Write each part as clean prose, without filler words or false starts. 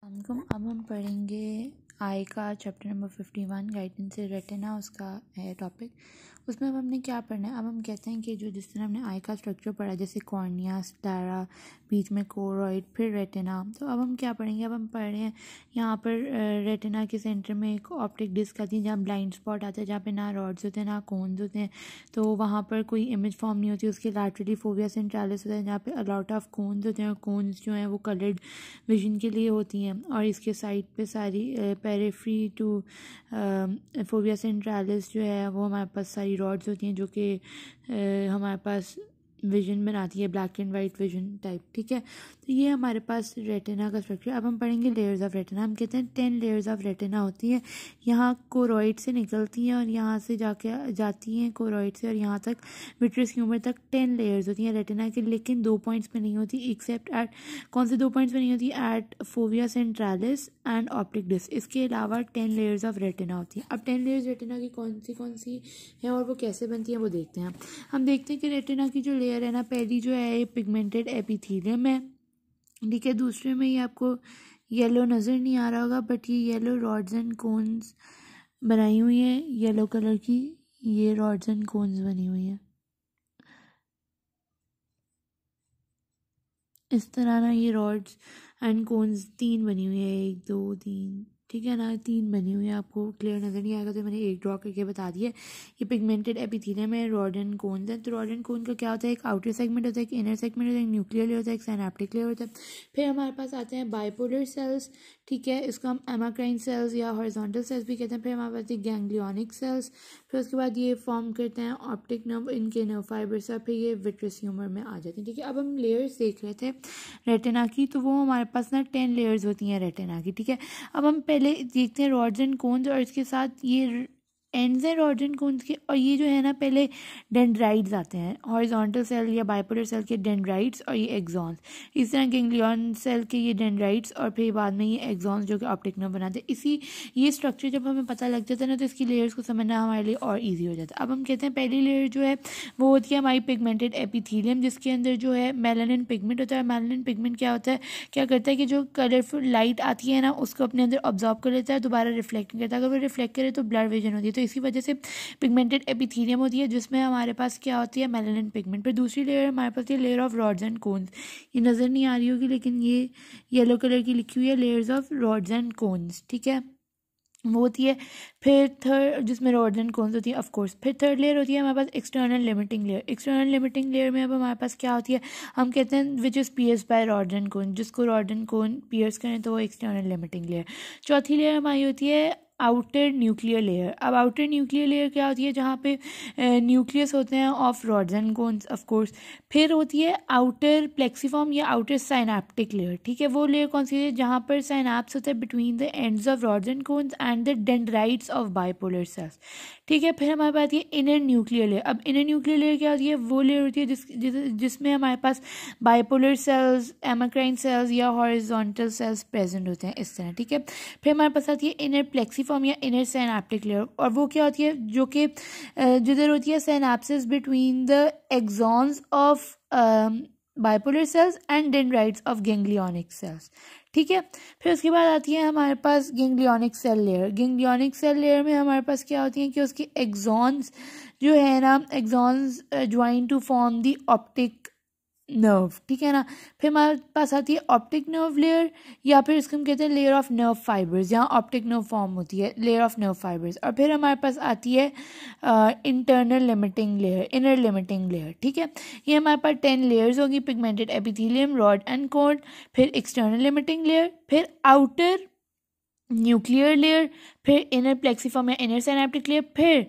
अब हम पढ़ेंगे आई का चैप्टर नंबर 51 गाइडेंस से रेटिना उसका है टॉपिक। उसमें अब हमने क्या पढ़ना है। अब हम कहते हैं कि जिस तरह हमने आई का स्ट्रक्चर पढ़ा, जैसे कॉर्निया, स्क्लेरा, बीच में कोरॉइड, फिर रेटिना। तो अब हम क्या पढ़ेंगे, अब हम पढ़ रहे हैं यहाँ पर रेटिना के सेंटर में एक ऑप्टिक डिस्क आती है जहाँ ब्लाइंड स्पॉट आता है, जहाँ पे ना रॉड्स होते हैं ना कोन्स होते हैं, तो वहाँ पर कोई इमेज फॉर्म नहीं होती। उसके लैटरली फोविया सेंट्रालिस होता है जहाँ पे अलॉट ऑफ कोन्स होते हैं, और कोन्स जो हैं वो कलर्ड विजन के लिए होती हैं। और इसके साइड पे सारी पेरिफ्री टू फोविया सेंट्रालिस जो है वो हमारे पास सारी रॉड्स होती हैं जो कि हमारे पास विजन बनाती है, black and white vision type. ठीक है, तो ये हमारे पास रेटिना का स्ट्रक्चर। अब हम पढ़ेंगे लेयर्स ऑफ रेटिना। हम कहते हैं 10 लेयर्स ऑफ रेटिना होती हैं। यहाँ कोरॉइड से निकलती हैं और यहाँ से जाती हैं कोरॉइड से और यहाँ तक विट्रियस ह्यूमर तक 10 लेयर्स होती हैं रेटिना की, लेकिन 2 पॉइंट्स पे नहीं होती, एक्सेप्ट एट कौन से 2 पॉइंट्स पे नहीं होती, at fovea centralis and optic disc. इसके अलावा 10 लेयर्स ऑफ रेटिना होती हैं। अब 10 लेयर्स रेटिना की कौन सी है और वो कैसे बनती है वो देखते हैं। हम देखते हैं कि रेटिना की जो लेयर है ना, पहली जो है ये पिगमेंटेड एपिथेलियम है, ठीक है। दूसरे में ये आपको येलो नज़र नहीं आ रहा होगा, बट ये येलो रॉड्स एंड कोन्स बनाई हुई है, येलो कलर की ये रॉड्स एंड कोन्स बनी हुई है इस तरह ना। ये रॉड्स एंड कोन्स 3 बनी हुई है, 1 2 3, ठीक है ना, 3 बनी हुई है। आपको क्लियर नज़र नहीं आएगा तो मैंने एक ड्रॉ करके बता दिया। ये पिगमेंटेड एपिथेलियम है, रॉड एंड कोन्स है। तो रॉड एंड कोन का क्या होता है, एक आउटर सेगमेंट होता है, एक इनर सेगमेंट होता है, एक न्यूक्लियर लेयर होता है, एक सिनैप्टिक लेयर होता है। फिर हमारे पास आते हैं बाइपोलर सेल्स, ठीक है, इसको हम एमाक्राइन सेल्स या हॉरिजॉन्टल सेल्स भी कहते हैं। फिर हमारे पास गैंग्लियोनिक सेल्स, फिर उसके बाद ये फॉर्म करते हैं ऑप्टिक नर्व, इनके नर्व फाइबर्स, फिर ये विट्रस ह्यूमर में आ जाती हैं। ठीक है, अब हम लेयर्स देख रहे थे रेटिना की, तो वो हमारे पास ना 10 लेयर्स होती हैं रेटिना की। ठीक है, अब हम पहले देखते हैं रॉड्स एंड कोन्स, और इसके साथ ये एंड्स हैं रॉड्स एंड कोन्स के। और ये जो है ना, पहले डेंड्राइट्स आते हैं, हॉरिजॉन्टल सेल या बाइपोलर सेल के डेंड्राइट्स, और ये एक्सॉन्स। इस तरह गैंग्लियन सेल के ये डेंड्राइट्स, और फिर बाद में ये एक्सॉन्स जो कि ऑप्टिक नर्व बनाते हैं। ये स्ट्रक्चर जब हमें पता लग जाता है ना, तो इसकी लेयर्स को समझना हमारे लिए और ईजी हो जाता है। अब हम कहते हैं पहली लेयर जो है वो होती है हमारी पिगमेंटेड एपिथेलियम, जिसके अंदर जो है मेलानिन पिगमेंट होता है। मेलानिन पिगमेंट क्या होता है, क्या करता है कि जो कलरफुल लाइट आती है ना, उसको अपने अंदर ऑब्जॉर्व कर लेता है, दोबारा रिफ्लेक्ट नहीं करता। अगर वो रिफ्लेक्ट करे तो ब्लर विजन होती है, तो इसी वजह से पिगमेंटेड एपिथेलियम होती है, जिसमें हमारे पास क्या होती है, मेलानिन पिगमेंट। फिर दूसरी लेयर हमारे पास ये layer of rods and cones. ये नज़र नहीं आ रही होगी, लेकिन ये येलो कलर की लिखी हुई है, layers of rods and cones, ठीक है, वो होती है। फिर थर्ड, जिसमें रॉड्स एंड कोन्स होती है ऑफ कोर्स। फिर थर्ड लेयर होती है हमारे पास external limiting layer. External limiting layer में अब हमारे पास क्या होती है, हम कहते हैं which is pierce by rods and cone. जिसको रॉड एंड कोन पियर्स करें तो वो एक्सटर्नल लिमिटिंग लेयर। चौथी लेयर हमारी होती है आउटर न्यूक्लियर लेयर। अब आउटर न्यूक्लियर लेयर क्या होती है, जहाँ पे न्यूक्लियस होते हैं of rods and cones of course. फिर होती है आउटर प्लेक्सीफॉर्म या आउटर साइनैप्टिक लेयर, ठीक है। वो लेयर कौन सी है, जहाँ पर साइनैप्स होते हैं between the ends of rods and cones and the dendrites of bipolar cells, ठीक है। फिर हमारे पास ये इनर न्यूक्लियर लेयर। अब इनर न्यूक्लियर लेयर क्या होती है, वो लेयर होती है जिसमें हमारे पास बाइपोलर सेल्स, एमाक्राइन सेल्स या हॉरिजॉन्टल सेल्स प्रेजेंट होते हैं, इस तरह, ठीक है। फिर हमारे पास आती है इनर प्लेक्सीफॉर्म या इनर सिनैप्टिक लेयर, और वो क्या होती है, जो कि जिधर होती है synapsis between the axons of bipolar cells and dendrites of ganglionic cells, ठीक है। फिर उसके बाद आती है हमारे पास ganglionic cell layer. Ganglionic cell layer में हमारे पास क्या होती है कि उसके एक्सॉन्स जो है ना, axons join to form the optic nerve, ठीक है ना। फिर हमारे पास आती है ऑप्टिक नर्व लेयर, या फिर इसको हम कहते हैं लेयर ऑफ नर्व फाइबर्स, जहाँ ऑप्टिक नर्व फॉर्म होती है, लेयर ऑफ नर्व फाइबर्स। और फिर हमारे पास आती है internal limiting layer, inner limiting layer, ठीक है। ये हमारे पास 10 लेयर्स होगी, पिगमेंटेड एपिथेलियम, रॉड एंड कोन, फिर एक्सटर्नल लिमिटिंग लेयर, फिर आउटर न्यूक्लियर लेयर, फिर इनर प्लेक्सीफॉर्म या इनर सिनैप्टिक लेयर, फिर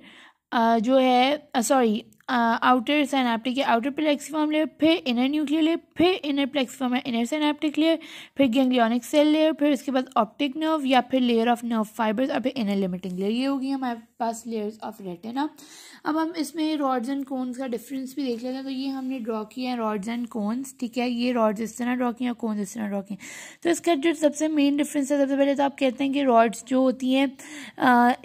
जो है सॉरी आउटर सिनैप्टिक या आउटर प्लेक्सीफॉर्म लेयर, फिर इनर न्यूक्लियर लेयर, फिर इनर प्लेक्सीफॉर्म या इनर सिनैप्टिक लेयर, फिर गैंग्लियोनिक सेल लेयर, फिर उसके बाद ऑप्टिक नर्व या फिर लेयर ऑफ नर्व फाइबर्स, और फिर इनर लिमिटिंग लेयर। ये होगी हमारे पास लेयर्स ऑफ रेटिना। अब हम इसमें रॉड्स एंड कोन्स का डिफरेंस भी देख लेते हैं। तो ये हमने ड्रॉ किया है रॉड्स एंड कोन्स, ठीक है। ये रॉड्स इस तरह ड्रॉ किए और कोन्स इस तरह ड्रॉ किए। तो इसका जो सबसे मेन डिफरेंस है, सबसे पहले तो आप कहते हैं कि रॉड्स जो होती हैं,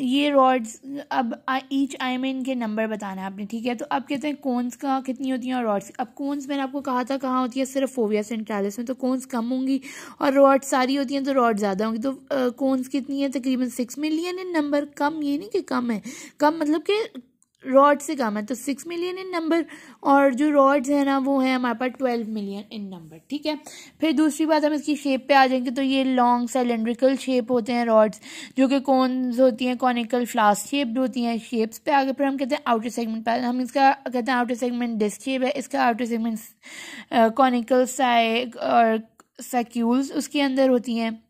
ये रॉड्स, अब ईच आई में इनके नंबर बताना है आपने, ठीक है। तो अब कहते हैं कोन्स का कितनी होती हैं और रॉड्स। अब कोन्स मैंने आपको कहा था कहाँ होती है, सिर्फ फोविया सेंट्रालिस में, तो कोन्स कम होंगी और रॉड्स सारी होती हैं तो रॉड ज़्यादा होंगी। तो कोन्स कितनी है, तकरीबन 6 मिलियन इन नंबर। कम ये नहीं कि कम है, कम मतलब कि रॉड से कम है, तो 6 मिलियन इन नंबर। और जो रॉड्स है ना वो है हमारे पास 12 मिलियन इन नंबर, ठीक है। फिर दूसरी बात हम इसकी शेप पे आ जाएंगे, तो ये लॉन्ग सिलेंड्रिकल शेप होते हैं रॉड्स, जो कि कोन्स होती हैं कॉनिकल फ्लास्क शेप्ड होती हैं। शेप्स पे आगे फिर हम कहते हैं आउटर सेगमेंट पे, हम इसका कहते हैं आउटर सेगमेंट डिस्क शेप है, इसका आउटर सेगमेंट कॉनिकल साइक और सैक्यूल्स उसके अंदर होती हैं।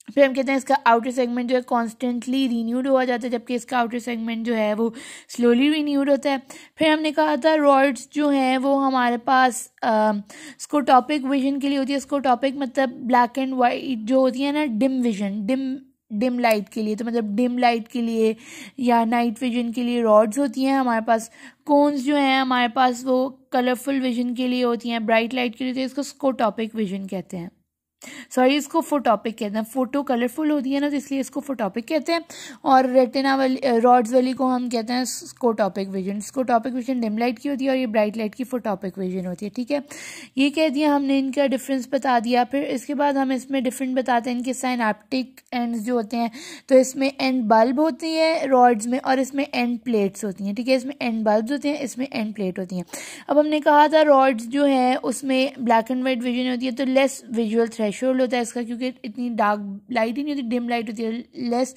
फिर हम कहते हैं इसका आउटर सेगमेंट जो है कॉन्स्टेंटली रीन्यूड हुआ जाता है, जबकि इसका आउटर सेगमेंट जो है वो स्लोली रीन्यूड होता है। फिर हमने कहा था रॉड्स जो हैं वो हमारे पास स्कोटॉपिक विजन के लिए होती है। स्कोटॉपिक मतलब ब्लैक एंड वाइट जो होती है ना, डिम विजन, डिम लाइट के लिए, तो मतलब डिम लाइट के लिए या नाइट विजन के लिए रॉड्स होती हैं हमारे पास। कोन्स जो हैं हमारे पास वो कलरफुल विजन के लिए होती हैं, ब्राइट लाइट के लिए, तो इसको स्कोटॉपिक विजन कहते हैं। सॉरी, इसको फोटोपिक कहते हैं। फोटो कलरफुल होती है ना, तो इसलिए इसको फोटोपिक कहते हैं। और रेटिना वाली रॉड्स वाली को हम कहते हैं scotopic vision. Scotopic vision dim light की होती है और ये ब्राइट लाइट की फोटोपिक विजन होती है, ठीक है। ये कह दिया हमने, इनका डिफरेंस बता दिया। फिर इसके बाद हम इसमें डिफरेंट बताते हैं इनके साइनैप्टिक एंड्स जो होते हैं, तो इसमें एंड बल्ब होती है रॉड्स में और इसमें एंड प्लेट्स होती हैं, ठीक है। इसमें एंड बल्ब होते हैं, इसमें एंड प्लेट होती हैं। अब हमने कहा था रॉड्स जो है उसमें ब्लैक एंड वाइट विजन होती है, तो लेस विजुअल थ्रेशोल्ड होता है इसका, क्योंकि इतनी डार्क लाइट ही नहीं होती, डिम लाइट होती है। लेस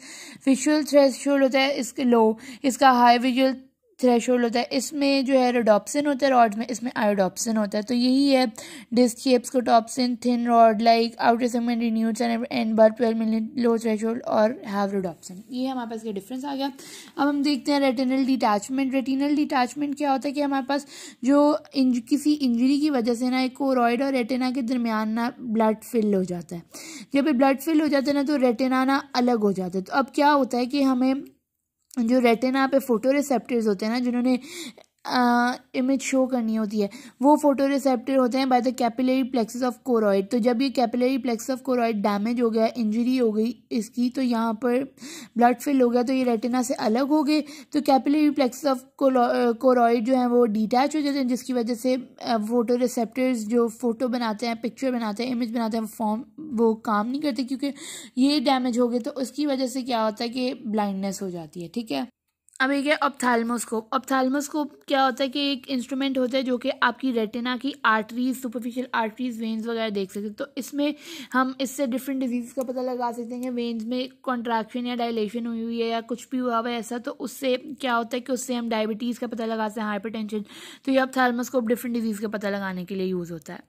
विजुअल थ्रेशोल्ड होता है इसके लो, इसका हाई विजुअल थ्रेशोल्ड होता है। इसमें जो है रोडोप्सिन होता है रॉड्स में, इसमें आयोडोप्सिन होता है। तो यही है disc shape, scotopsin, thin rod like outer segment renewed and bulb 12 million, low threshold और हैव रोडोप्सिन। ये हमारे पास का डिफरेंस आ गया। अब हम देखते हैं रेटिनल डिटैचमेंट। रेटिनल डिटैचमेंट क्या होता है कि हमारे पास जो किसी इंजरी की वजह से ना एक कोरॉइड और रेटिना के दरमियान ना ब्लड फिल हो जाता है। जब ये ब्लड फिल हो जाता है ना तो रेटिना ना अलग हो जाता है। तो अब क्या होता है कि हमें जो रेटिना पे फोटो रिसेप्टर्स होते हैं ना, जिन्होंने इमेज शो करनी होती है, वो फोटो रिसेप्टर होते हैं by the capillary plexus of choroid. तो जब ये capillary plexus of choroid damage हो गया, इंजरी हो गई इसकी, तो यहाँ पर ब्लड फिल हो गया, तो ये रेटिना से अलग हो गए, तो कैपिलरी प्लेक्सस ऑफ कोरॉइड जो है वो डिटैच हो जाते हैं, जिसकी वजह से फोटो रिसेप्टर्स जो फोटो बनाते हैं, पिक्चर बनाते हैं, इमेज बनाते हैं, वो काम नहीं करते, क्योंकि ये डैमेज हो गए। तो उसकी वजह से क्या होता है कि ब्लाइंडनेस हो जाती है, ठीक है। अब एक है ऑप्थेल्मोस्कोप। ऑप्थेल्मोस्कोप क्या होता है कि एक इंस्ट्रूमेंट होता है जो कि आपकी रेटिना की आर्टरीज, सुपरफिशियल आर्टरीज, वेन्स वगैरह देख सकते हैं। तो इसमें हम इससे डिफरेंट डिजीज़ का पता लगा सकते हैं कि वेन्स में कॉन्ट्रैक्शन या डायलेशन हुई है या कुछ भी हुआ हुआ है ऐसा, तो उससे क्या होता है कि उससे हम डायबिटीज़ का पता लगा सकते हैं, हाइपरटेंशन। तो ये ऑप्थेल्मोस्कोप डिफरेंट डिजीज़ का पता लगाने के लिए यूज़ होता है।